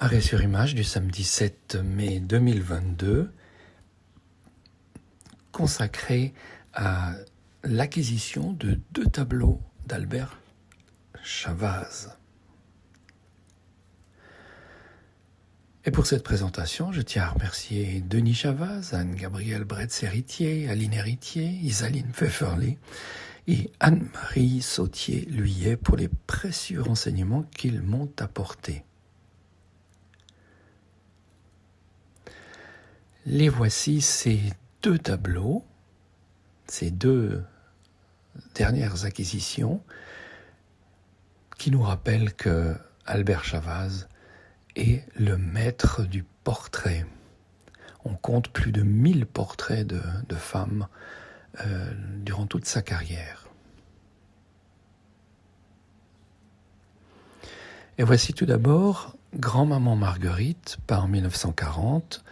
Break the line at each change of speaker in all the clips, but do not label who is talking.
Arrêt sur image du samedi 7 mai 2022, consacré à l'acquisition de 2 tableaux d'Albert Chavaz. Et pour cette présentation, je tiens à remercier Denis Chavaz, Anne-Gabrielle Bretz-Héritier, Aline Héritier, Isaline Pfefferly et Anne-Marie Sautier-Luyet pour les précieux renseignements qu'ils m'ont apportés. Les voici, ces 2 tableaux, ces 2 dernières acquisitions qui nous rappellent que Albert Chavaz est le maître du portrait. On compte plus de 1000 portraits de femmes durant toute sa carrière. Et voici tout d'abord Grand-maman Marguerite, peint en 1940,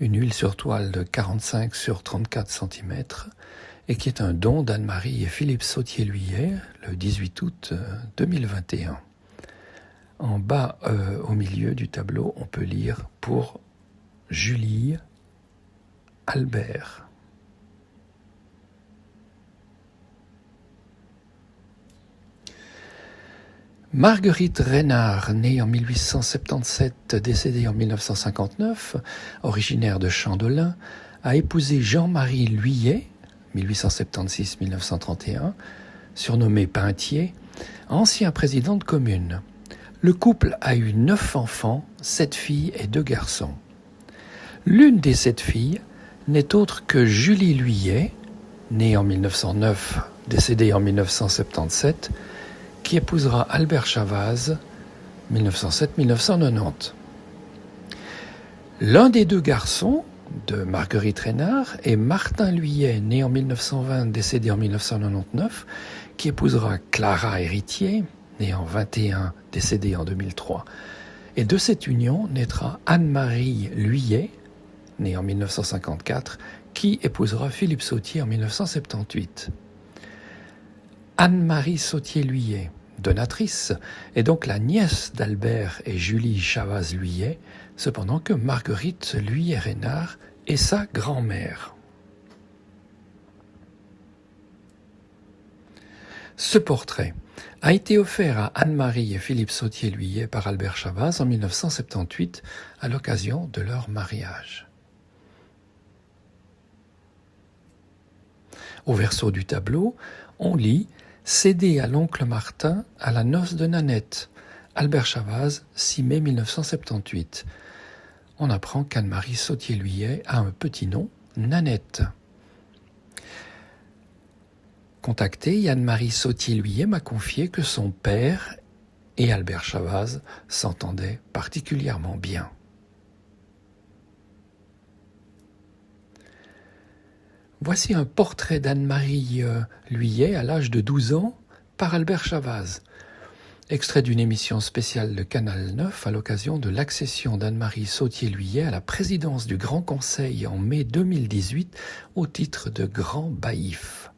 une huile sur toile de 45 sur 34 cm, et qui est un don d'Anne-Marie et Philippe Sautier-Luyet le 18 août 2021. En bas, au milieu du tableau, on peut lire « Pour Julie Albert ». Marguerite Reynard, née en 1877, décédée en 1959, originaire de Chandelin, a épousé Jean-Marie Luyet, 1876-1931, surnommé Peintier, ancien président de commune. Le couple a eu 9 enfants, 7 filles et 2 garçons. L'une des 7 filles n'est autre que Julie Luyet, née en 1909, décédée en 1977, qui épousera Albert Chavaz, 1907-1990. L'un des 2 garçons de Marguerite Reynard est Martin Luyet, né en 1920, décédé en 1999, qui épousera Clara Héritier, née en 21, décédée en 2003. Et de cette union naîtra Anne-Marie Luyet, née en 1954, qui épousera Philippe Sautier en 1978. Anne-Marie Sautier-Luyet, donatrice, est donc la nièce d'Albert et Julie Chavaz-Luyet, cependant que Marguerite Luyet-Reynard est sa grand-mère. Ce portrait a été offert à Anne-Marie et Philippe Sautier-Luyet par Albert Chavaz en 1978 à l'occasion de leur mariage. Au verso du tableau, on lit « Cédé à l'oncle Martin à la noce de Nanette », Albert Chavaz, 6 mai 1978. On apprend qu'Anne-Marie Sautier-Luyet a un petit nom, Nanette. Contactée, Anne-Marie Sautier-Luyet m'a confié que son père et Albert Chavaz s'entendaient particulièrement bien. Voici un portrait d'Anne-Marie Luyet à l'âge de 12 ans par Albert Chavaz. Extrait d'une émission spéciale de Canal 9 à l'occasion de l'accession d'Anne-Marie Sautier-Luyet à la présidence du Grand Conseil en mai 2018 au titre de Grand Baïf.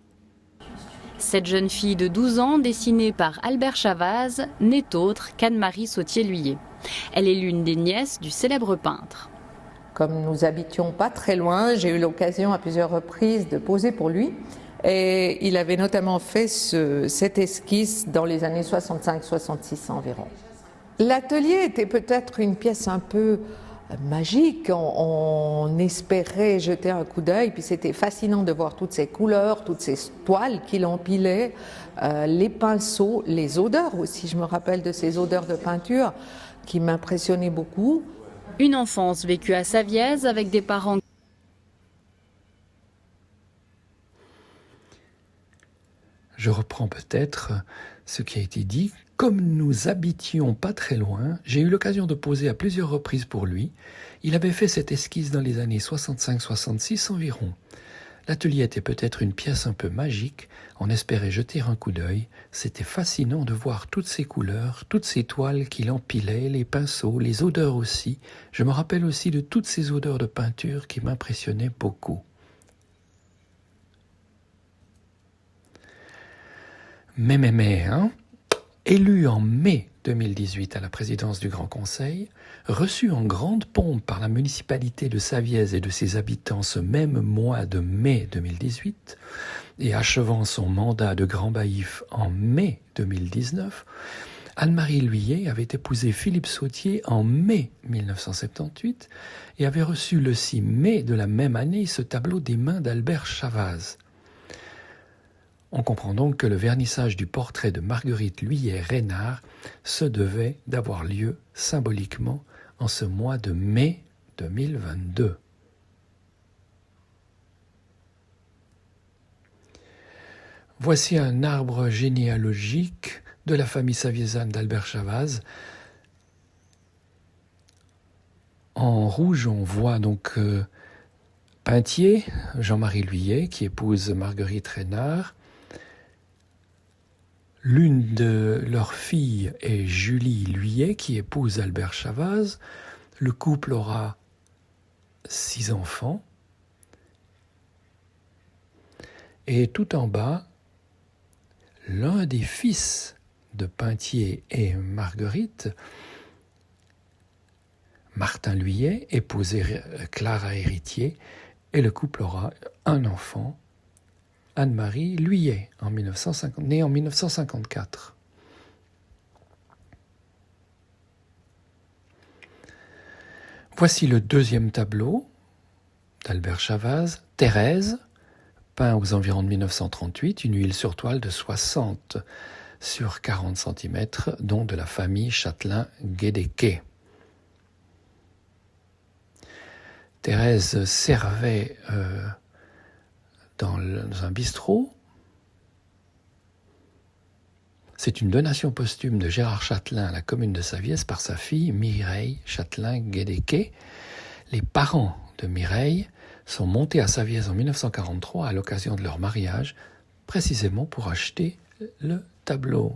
Cette jeune fille de 12 ans, dessinée par Albert Chavaz, n'est autre qu'Anne-Marie Sautier-Luyet. Elle est l'une des nièces du célèbre peintre.
Comme nous habitions pas très loin, j'ai eu l'occasion à plusieurs reprises de poser pour lui. Et il avait notamment fait cette esquisse dans les années 65-66 environ. L'atelier était peut-être une pièce un peu magique. On espérait jeter un coup d'œil, puis c'était fascinant de voir toutes ces couleurs, toutes ces toiles qu'il empilait, les pinceaux, les odeurs aussi. Je me rappelle de ces odeurs de peinture qui m'impressionnaient beaucoup.
Une enfance vécue à Savièse avec des parents.
Je reprends peut-être ce qui a été dit. Comme nous habitions pas très loin, j'ai eu l'occasion de poser à plusieurs reprises pour lui. Il avait fait cette esquisse dans les années 65-66 environ. L'atelier était peut-être une pièce un peu magique, on espérait jeter un coup d'œil. C'était fascinant de voir toutes ces couleurs, toutes ces toiles qu'il empilait, les pinceaux, les odeurs aussi. Je me rappelle aussi de toutes ces odeurs de peinture qui m'impressionnaient beaucoup. Mais, hein ? Élu en mai 2018 à la présidence du Grand Conseil, reçu en grande pompe par la municipalité de Savièse et de ses habitants ce même mois de mai 2018, et achevant son mandat de grand baïf en mai 2019, Anne-Marie Lhuillier avait épousé Philippe Sautier en mai 1978 et avait reçu le 6 mai de la même année ce tableau des mains d'Albert Chavaz. On comprend donc que le vernissage du portrait de Marguerite Lhuillier-Reynard se devait d'avoir lieu symboliquement en ce mois de mai 2022. Voici un arbre généalogique de la famille saviésane d'Albert Chavaz. En rouge, on voit donc Pintier, Jean-Marie Lhuillier, qui épouse Marguerite Reynard. L'une de leurs filles est Julie Lhuillier, qui épouse Albert Chavaz. Le couple aura 6 enfants. Et tout en bas, l'un des fils de Pintier et Marguerite, Martin Lhuillier, épousé Clara Héritier, et le couple aura un enfant, Anne-Marie Lhuillier, née en 1954. Voici le deuxième tableau d'Albert Chavaz, Thérèse, peint aux environs de 1938, une huile sur toile de 60 sur 40 cm, dont de la famille Châtelain-Guédéquet. Thérèse servait dans un bistrot. C'est une donation posthume de Gérard Châtelain à la commune de Savièse par sa fille Mireille Châtelain-Guédéquet. Les parents de Mireille sont montés à Savièse en 1943 à l'occasion de leur mariage, précisément pour acheter le tableau.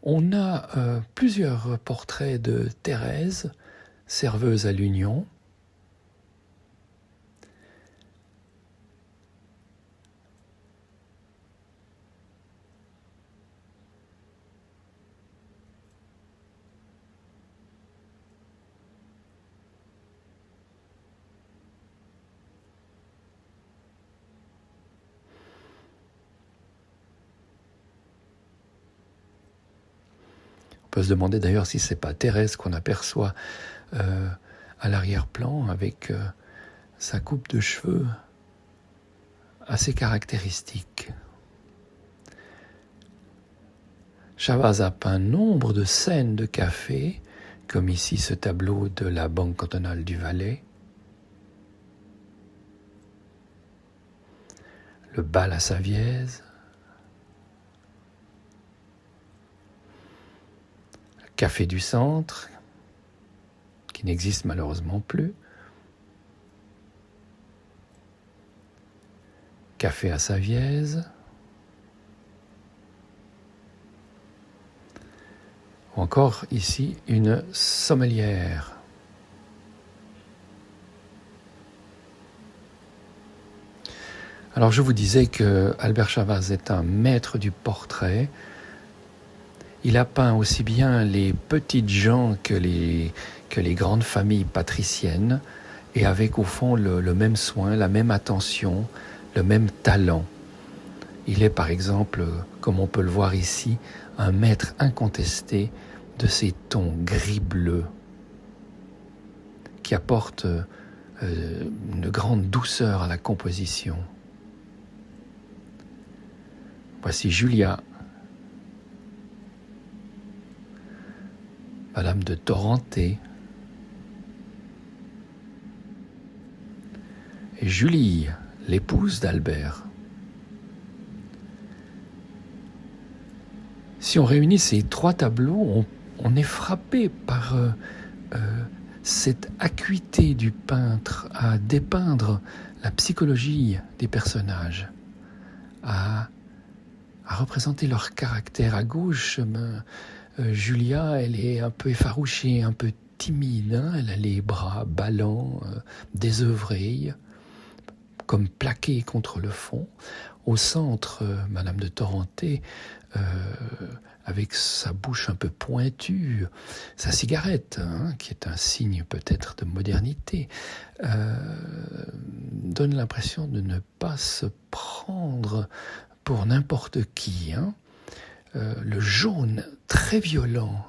On a plusieurs portraits de Thérèse, serveuse à l'Union. On peut se demander d'ailleurs si c'est pas Thérèse qu'on aperçoit à l'arrière-plan avec sa coupe de cheveux assez caractéristique. Chavaz a peint nombre de scènes de café, comme ici ce tableau de la Banque cantonale du Valais. Le bal à Savièse. Café du Centre, qui n'existe malheureusement plus. Café à Savièse. Ou encore ici une sommelière. Alors je vous disais que Albert Chavaz est un maître du portrait. Il a peint aussi bien les petites gens que les grandes familles patriciennes, et avec au fond le même soin, la même attention, le même talent. Il est par exemple, comme on peut le voir ici, un maître incontesté de ces tons gris-bleu qui apportent une grande douceur à la composition. Voici Julia, Madame de Torrenté, et Julie, l'épouse d'Albert. Si on réunit ces 3 tableaux, on est frappé par cette acuité du peintre à dépeindre la psychologie des personnages, à représenter leur caractère. À gauche, Julia, elle est un peu effarouchée, un peu timide, hein. Elle a les bras ballants, désœuvrés, comme plaqués contre le fond. Au centre, Madame de Torenté, avec sa bouche un peu pointue, sa cigarette, qui est un signe peut-être de modernité, donne l'impression de ne pas se prendre pour n'importe qui. Le jaune très violent,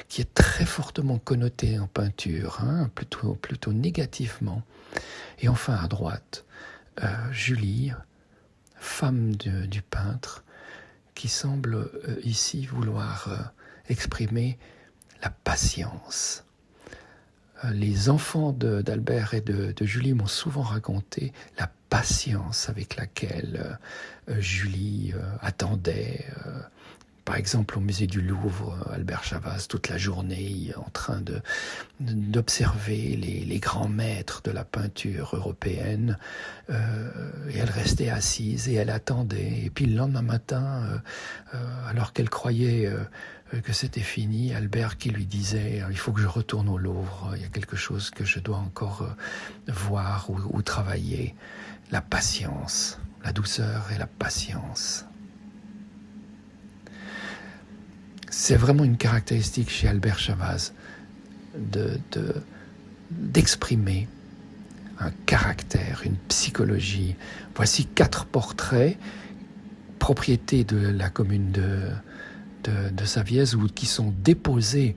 qui est très fortement connoté en peinture, plutôt négativement. Et enfin à droite, Julie, femme du peintre, qui semble ici vouloir exprimer la patience. Les enfants d'Albert et de Julie m'ont souvent raconté la patience avec laquelle Julie attendait. Par exemple, au musée du Louvre, Albert Chavaz, toute la journée, en train d'observer les grands maîtres de la peinture européenne. Et elle restait assise et elle attendait. Et puis le lendemain matin, alors qu'elle croyait que c'était fini, Albert qui lui disait « Il faut que je retourne au Louvre, il y a quelque chose que je dois encore voir ou travailler. » La patience, la douceur et la patience. C'est vraiment une caractéristique chez Albert Chavaz d'exprimer un caractère, une psychologie. Voici 4 portraits, propriété de la commune de Savièse, ou qui sont déposés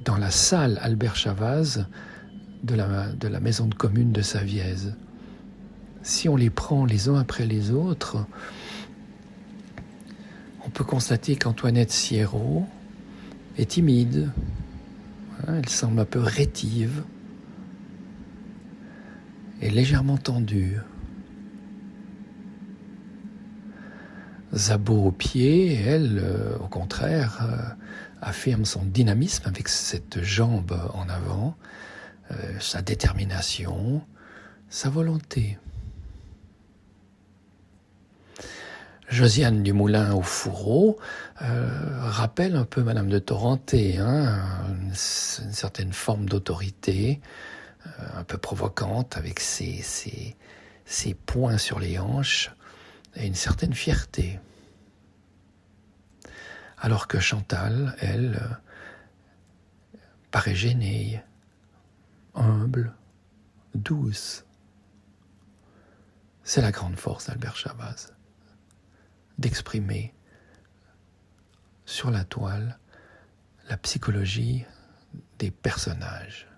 dans la salle Albert Chavaz de la maison de commune de Savièse. Si on les prend les uns après les autres, on peut constater qu'Antoinette Siero est timide. Elle semble un peu rétive et légèrement tendue. Zabot au pied, elle, au contraire, affirme son dynamisme avec cette jambe en avant, sa détermination, sa volonté. Josiane du Moulin au fourreau rappelle un peu Madame de Torenté, une certaine forme d'autorité, un peu provocante, avec ses poings sur les hanches, et une certaine fierté. Alors que Chantal, elle, paraît gênée, humble, douce. C'est la grande force d'Albert Chavaz, d'exprimer sur la toile la psychologie des personnages.